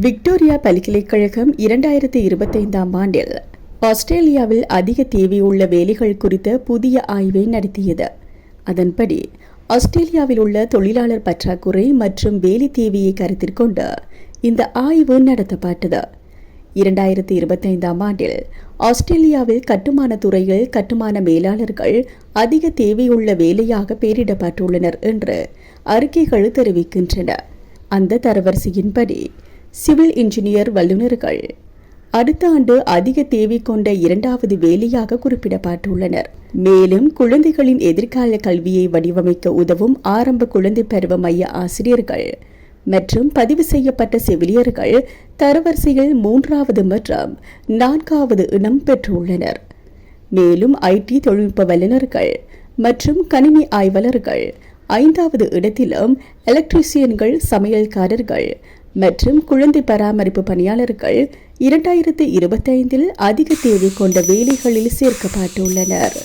Victoria பல்கலைக்கழகம் 2025ஆம் ஆண்டில் ஆஸ்திரேலியாவில் அதிக தேவையுள்ள வேலைகள் குறித்த புதிய ஆய்வை நடத்தியது. அதன்படி ஆஸ்திரேலியாவில் உள்ள தொழிலாளர் பற்றாக்குறை மற்றும் வேலை தேவையை கருத்தில் கொண்டு இந்த ஆய்வு நடத்தப்பட்டது. 2025ஆம் ஆண்டில் ஆஸ்திரேலியாவில் கட்டுமான துறையில் கட்டுமான மேலாளர்கள் அதிக தேவையுள்ள வேலையாக பெயரிடப்பட்டுள்ளனர் என்று அறிக்கைகள் தெரிவிக்கின்றன. அந்த தரவரிசையின்படி சிவில் இன்ஜினியர் வல்லுநர்கள் அடுத்த ஆண்டு அதிக தேவை கொண்ட இரண்டாவது வேலையாக குறிப்பிடப்பட்டுள்ளனர். மேலும் குழந்தைகளின் எதிர்கால கல்வியை வடிவமைக்க உதவும் ஆரம்ப குழந்தை பருவ மைய ஆசிரியர்கள் மற்றும் பதிவு செய்யப்பட்ட செவிலியர்கள் தரவரிசையில் 3வது மற்றும் 4வது இடம் பெற்றுள்ளனர். மேலும் ஐடி தொழில்நுட்ப வல்லுநர்கள் மற்றும் கணினி ஆய்வாளர்கள் 5வது இடத்திலும், எலக்ட்ரீசியன்கள், சமையல்காரர்கள் மற்றும் குழந்தை பராமரிப்பு பணியாளர்கள் 2025இல் அதிக தேவை கொண்ட வேலைகளில் சேர்க்கப்பட்டுள்ளனர்.